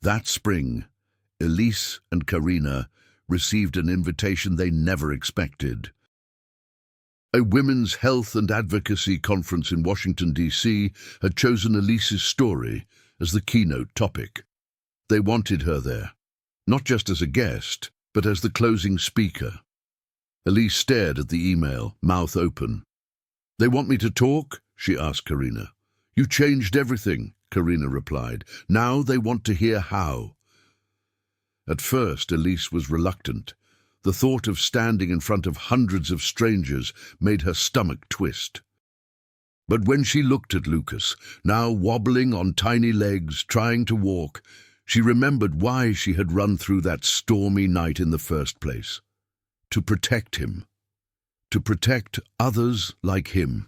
That spring, Elise and Karina received an invitation they never expected. A women's health and advocacy conference in Washington, D.C. had chosen Elise's story as the keynote topic. They wanted her there, not just as a guest, but as the closing speaker. Elise stared at the email, mouth open. "They want me to talk?" she asked Karina. "You changed everything," Karina replied. "Now they want to hear how." At first, Elise was reluctant. The thought of standing in front of hundreds of strangers made her stomach twist. But when she looked at Lucas, now wobbling on tiny legs, trying to walk, she remembered why she had run through that stormy night in the first place. To protect him. To protect others like him.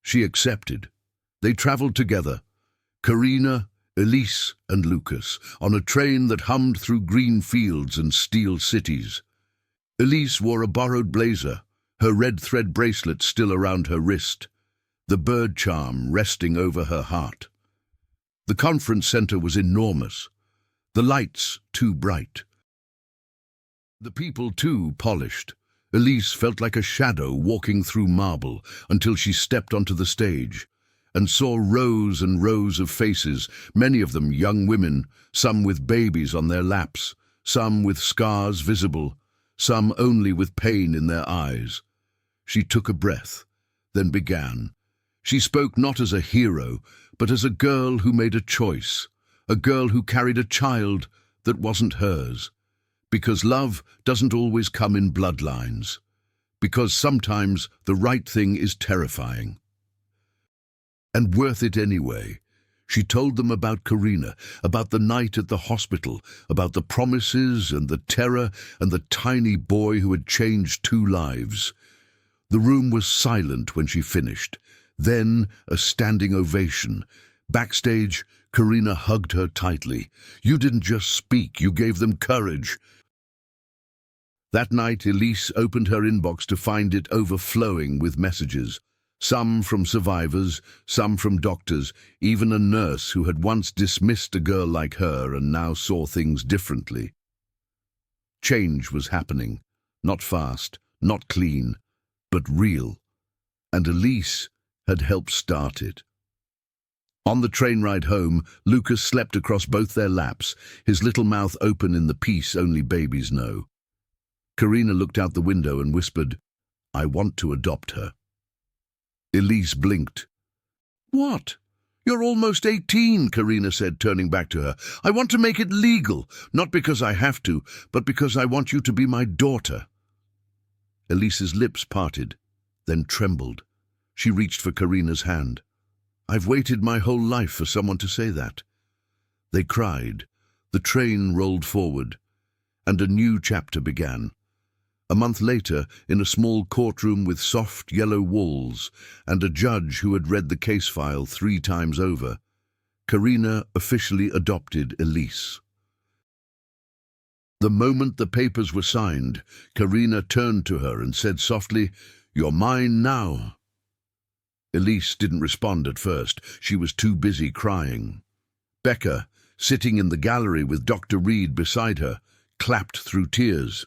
She accepted. They traveled together, Karina, Elise, and Lucas, on a train that hummed through green fields and steel cities. Elise wore a borrowed blazer, her red thread bracelet still around her wrist, the bird charm resting over her heart. The conference center was enormous, the lights too bright. The people too polished. Elise felt like a shadow walking through marble until she stepped onto the stage and saw rows and rows of faces, many of them young women, some with babies on their laps, some with scars visible, some only with pain in their eyes. She took a breath, then began. She spoke not as a hero, but as a girl who made a choice, a girl who carried a child that wasn't hers. Because love doesn't always come in bloodlines. Because sometimes the right thing is terrifying. And worth it anyway. She told them about Karina, about the night at the hospital, about the promises and the terror and the tiny boy who had changed 2 lives. The room was silent when she finished. Then a standing ovation. Backstage, Karina hugged her tightly. "You didn't just speak, you gave them courage." That night, Elise opened her inbox to find it overflowing with messages. Some from survivors, some from doctors, even a nurse who had once dismissed a girl like her and now saw things differently. Change was happening, not fast, not clean, but real, and Elise had helped start it. On the train ride home, Lucas slept across both their laps, his little mouth open in the peace only babies know. Karina looked out the window and whispered, "I want to adopt her." Elise blinked. "What? You're almost 18, Karina said, turning back to her. "I want to make it legal, not because I have to, but because I want you to be my daughter." Elise's lips parted, then trembled. She reached for Karina's hand. "I've waited my whole life for someone to say that." They cried. The train rolled forward, and a new chapter began. A month later, in a small courtroom with soft yellow walls and a judge who had read the case file 3 times over, Karina officially adopted Elise. The moment the papers were signed, Karina turned to her and said softly, "You're mine now." Elise didn't respond at first. She was too busy crying. Becca, sitting in the gallery with Dr. Reed beside her, clapped through tears.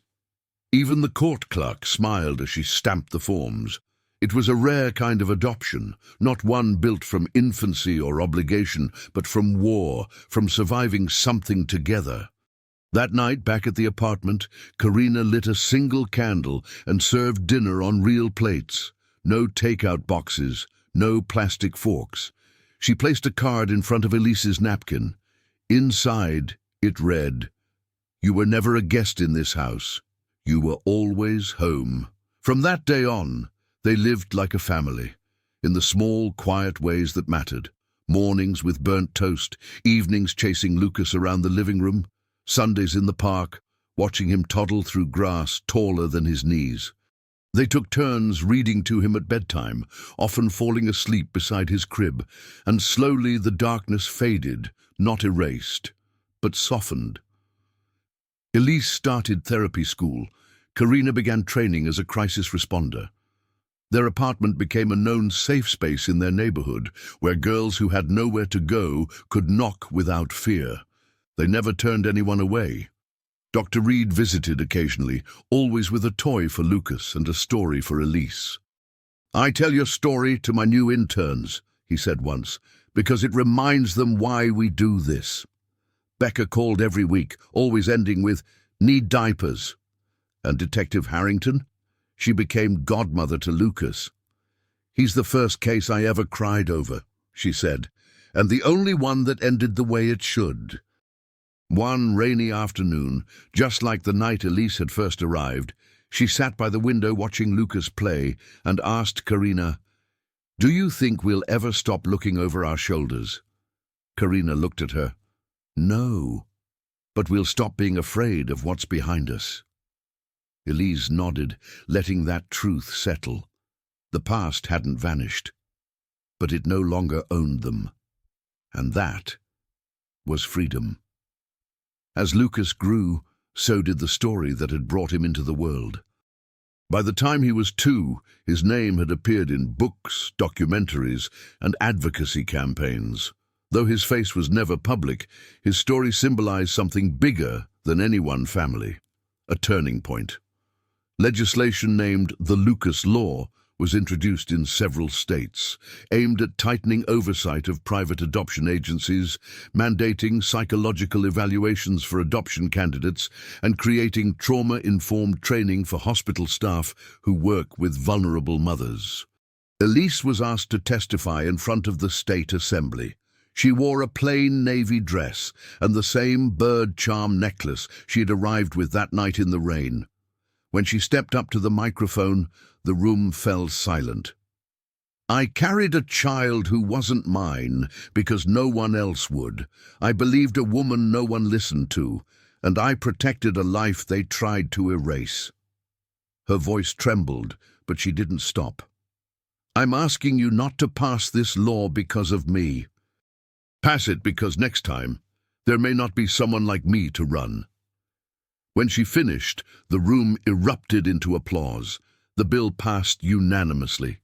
Even the court clerk smiled as she stamped the forms. It was a rare kind of adoption, not one built from infancy or obligation, but from war, from surviving something together. That night, back at the apartment, Karina lit a single candle and served dinner on real plates. No takeout boxes, no plastic forks. She placed a card in front of Elise's napkin. Inside, it read, "You were never a guest in this house. You were always home." From that day on, they lived like a family, in the small, quiet ways that mattered. Mornings with burnt toast, evenings chasing Lucas around the living room, Sundays in the park, watching him toddle through grass taller than his knees. They took turns reading to him at bedtime, often falling asleep beside his crib, and slowly the darkness faded, not erased, but softened. Elise started therapy school. Karina began training as a crisis responder. Their apartment became a known safe space in their neighborhood, where girls who had nowhere to go could knock without fear. They never turned anyone away. Dr. Reed visited occasionally, always with a toy for Lucas and a story for Elise. "I tell your story to my new interns," he said once, "because it reminds them why we do this." Becca called every week, always ending with, "Need diapers." And Detective Harrington? She became godmother to Lucas. "He's the first case I ever cried over," she said, "and the only one that ended the way it should." One rainy afternoon, just like the night Elise had first arrived, she sat by the window watching Lucas play and asked Karina, "Do you think we'll ever stop looking over our shoulders?" Karina looked at her. "No, but we'll stop being afraid of what's behind us." Elise nodded, letting that truth settle. The past hadn't vanished, but it no longer owned them. And that was freedom. As Lucas grew, so did the story that had brought him into the world. By the time he was 2, his name had appeared in books, documentaries, and advocacy campaigns. Though his face was never public, his story symbolized something bigger than any one family, a turning point. Legislation named the Lucas Law was introduced in several states, aimed at tightening oversight of private adoption agencies, mandating psychological evaluations for adoption candidates, and creating trauma-informed training for hospital staff who work with vulnerable mothers. Elise was asked to testify in front of the state assembly. She wore a plain navy dress and the same bird charm necklace she had arrived with that night in the rain. When she stepped up to the microphone, the room fell silent. "I carried a child who wasn't mine because no one else would. I believed a woman no one listened to, and I protected a life they tried to erase." Her voice trembled, but she didn't stop. "I'm asking you not to pass this law because of me. Pass it because next time, there may not be someone like me to run." When she finished, the room erupted into applause. The bill passed unanimously.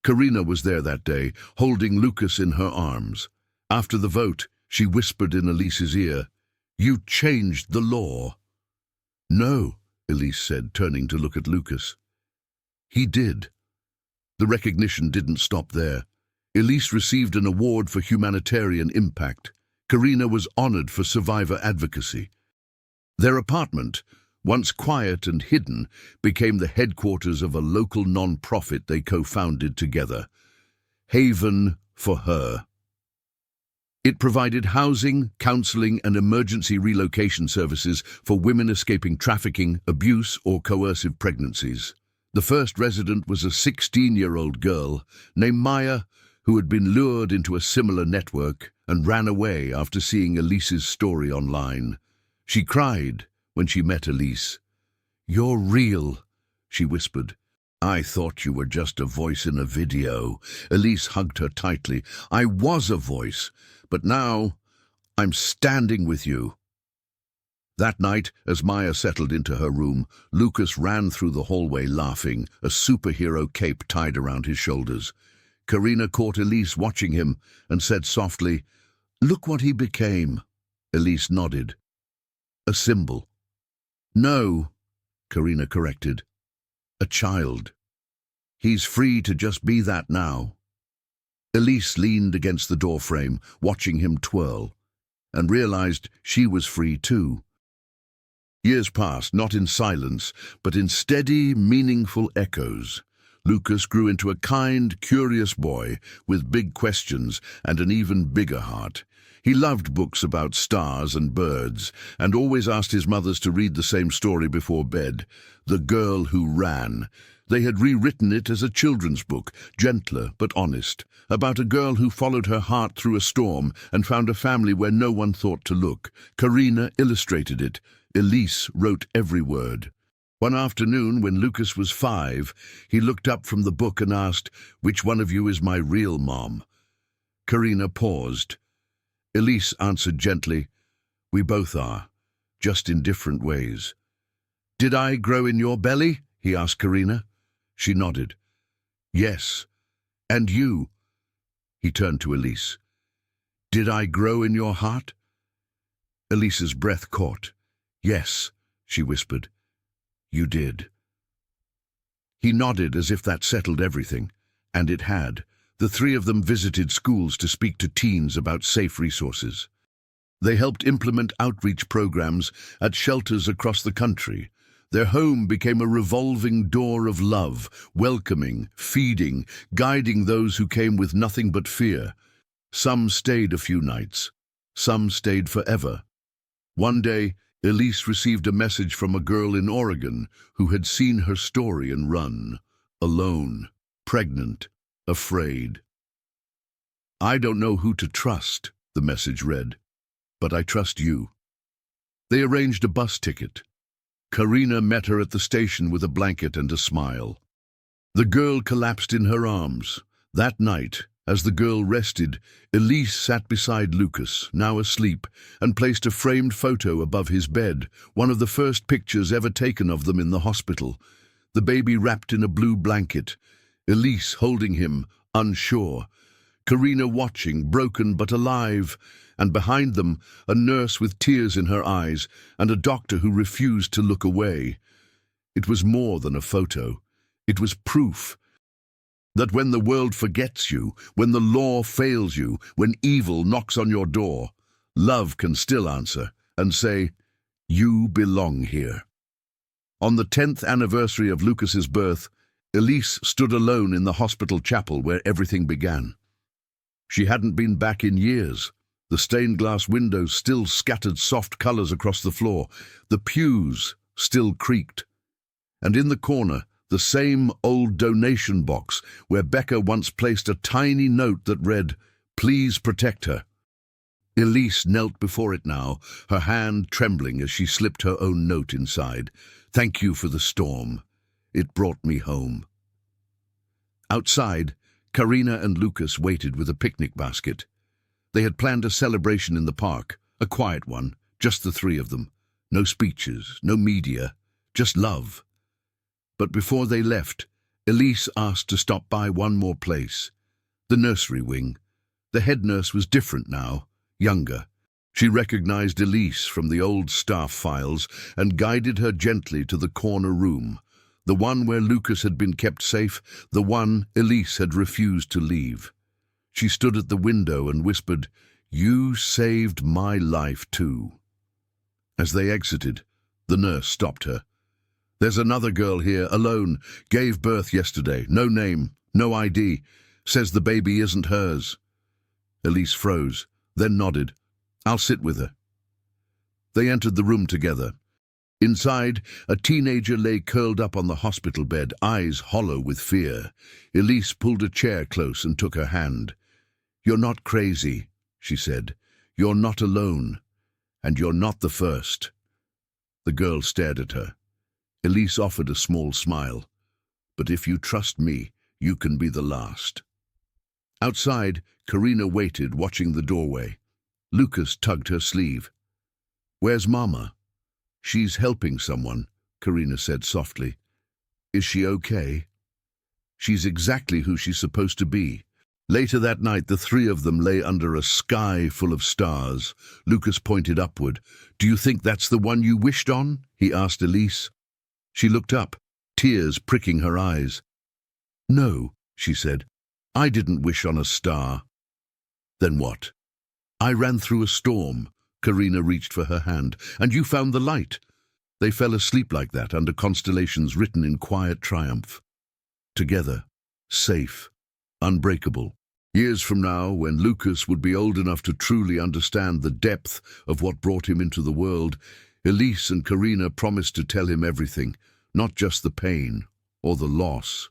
Karina was there that day, holding Lucas in her arms. After the vote, she whispered in Elise's ear, "You changed the law." "No," Elise said, turning to look at Lucas. "He did." The recognition didn't stop there. Elise received an award for humanitarian impact. Karina was honored for survivor advocacy. Their apartment, once quiet and hidden, became the headquarters of a local non-profit they co-founded together, Haven for Her. It provided housing, counseling, and emergency relocation services for women escaping trafficking, abuse, or coercive pregnancies. The first resident was a 16-year-old girl named Maya, who had been lured into a similar network and ran away after seeing Elise's story online. She cried when she met Elise. "You're real," she whispered. "I thought you were just a voice in a video." Elise hugged her tightly. "I was a voice, but now I'm standing with you." That night, as Maya settled into her room, Lucas ran through the hallway laughing, a superhero cape tied around his shoulders. Karina caught Elise watching him and said softly, "Look what he became." Elise nodded. "A symbol." "No," Karina corrected. "A child. He's free to just be that now." Elise leaned against the doorframe, watching him twirl, and realized she was free too. Years passed, not in silence, but in steady, meaningful echoes. Lucas grew into a kind, curious boy with big questions and an even bigger heart. He loved books about stars and birds, and always asked his mothers to read the same story before bed, The Girl Who Ran. They had rewritten it as a children's book, gentler but honest, about a girl who followed her heart through a storm and found a family where no one thought to look. Karina illustrated it. Elise wrote every word. One afternoon, when Lucas was 5, he looked up from the book and asked, "Which one of you is my real mom?" Karina paused. Elise answered gently, "We both are, just in different ways." "Did I grow in your belly?" he asked Karina. She nodded. "Yes. And you?" He turned to Elise. "Did I grow in your heart?" Elise's breath caught. "Yes," she whispered. "You did." He nodded as if that settled everything, and it had. The three of them visited schools to speak to teens about safe resources. They helped implement outreach programs at shelters across the country. Their home became a revolving door of love, welcoming, feeding, guiding those who came with nothing but fear. Some stayed a few nights. Some stayed forever. One day, Elise received a message from a girl in Oregon who had seen her story and run, alone, pregnant, afraid. "I don't know who to trust," the message read, "but I trust you." They arranged a bus ticket. Karina met her at the station with a blanket and a smile. The girl collapsed in her arms. That night, as the girl rested, Elise sat beside Lucas, now asleep, and placed a framed photo above his bed, one of the first pictures ever taken of them in the hospital. The baby wrapped in a blue blanket, Elise holding him, unsure, Karina watching, broken but alive, and behind them, a nurse with tears in her eyes and a doctor who refused to look away. It was more than a photo. It was proof that when the world forgets you, when the law fails you, when evil knocks on your door, love can still answer and say, "You belong here." On the 10th anniversary of Lucas's birth, Elise stood alone in the hospital chapel where everything began. She hadn't been back in years. The stained glass windows still scattered soft colors across the floor. The pews still creaked. And in the corner, the same old donation box where Becca once placed a tiny note that read, "Please protect her." Elise knelt before it now, her hand trembling as she slipped her own note inside. "Thank you for the storm. It brought me home." Outside, Karina and Lucas waited with a picnic basket. They had planned a celebration in the park, a quiet one, just the three of them. No speeches, no media, just love. But before they left, Elise asked to stop by one more place. The nursery wing. The head nurse was different now, younger. She recognized Elise from the old staff files and guided her gently to the corner room, the one where Lucas had been kept safe, the one Elise had refused to leave. She stood at the window and whispered, "You saved my life too." As they exited, the nurse stopped her. "There's another girl here, alone, gave birth yesterday, no name, no ID, says the baby isn't hers." Elise froze, then nodded. "I'll sit with her." They entered the room together. Inside, a teenager lay curled up on the hospital bed, eyes hollow with fear. Elise pulled a chair close and took her hand. "You're not crazy," she said. "You're not alone. And you're not the first." The girl stared at her. Elise offered a small smile. "But if you trust me, you can be the last." Outside, Karina waited, watching the doorway. Lucas tugged her sleeve. "Where's Mama?" "She's helping someone," Karina said softly. "Is she okay?" "She's exactly who she's supposed to be." Later that night, the three of them lay under a sky full of stars. Lucas pointed upward. "Do you think that's the one you wished on?" he asked Elise. She looked up, tears pricking her eyes. "No," she said. "I didn't wish on a star." "Then what?" "I ran through a storm." Karina reached for her hand. "And you found the light." They fell asleep like that, under constellations written in quiet triumph. Together, safe, unbreakable. Years from now, when Lucas would be old enough to truly understand the depth of what brought him into the world, Elise and Karina promised to tell him everything, not just the pain or the loss,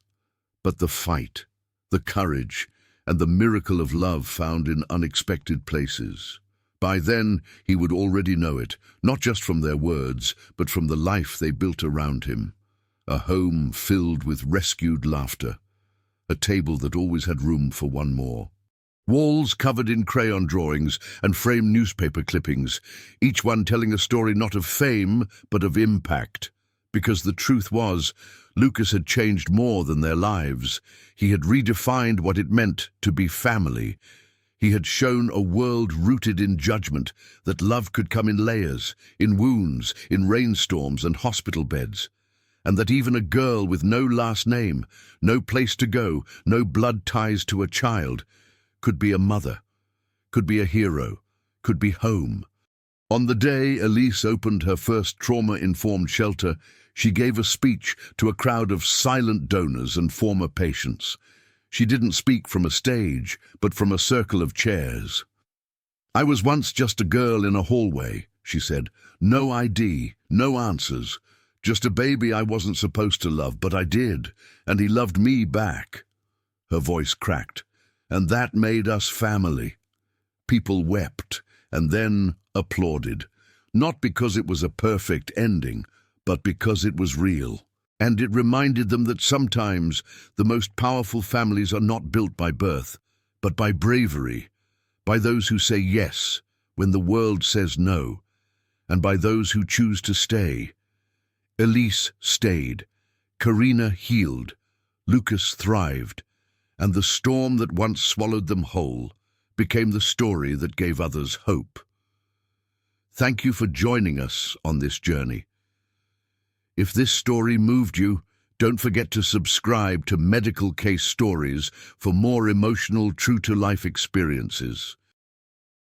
but the fight, the courage, and the miracle of love found in unexpected places. By then, he would already know it, not just from their words, but from the life they built around him. A home filled with rescued laughter. A table that always had room for one more. Walls covered in crayon drawings and framed newspaper clippings, each one telling a story not of fame, but of impact. Because the truth was, Lucas had changed more than their lives. He had redefined what it meant to be family. He had shown a world rooted in judgment, that love could come in layers, in wounds, in rainstorms and hospital beds. And that even a girl with no last name, no place to go, no blood ties to a child, could be a mother, could be a hero, could be home. On the day Elise opened her first trauma-informed shelter, she gave a speech to a crowd of silent donors and former patients. She didn't speak from a stage, but from a circle of chairs. "I was once just a girl in a hallway," she said. "No ID, no answers. Just a baby I wasn't supposed to love, but I did, and he loved me back." Her voice cracked. "And that made us family." People wept, and then applauded. Not because it was a perfect ending, but because it was real. And it reminded them that sometimes the most powerful families are not built by birth, but by bravery, by those who say yes when the world says no, and by those who choose to stay. Elise stayed, Karina healed, Lucas thrived, and the storm that once swallowed them whole became the story that gave others hope. Thank you for joining us on this journey. If this story moved you, don't forget to subscribe to Medical Case Stories for more emotional, true-to-life experiences.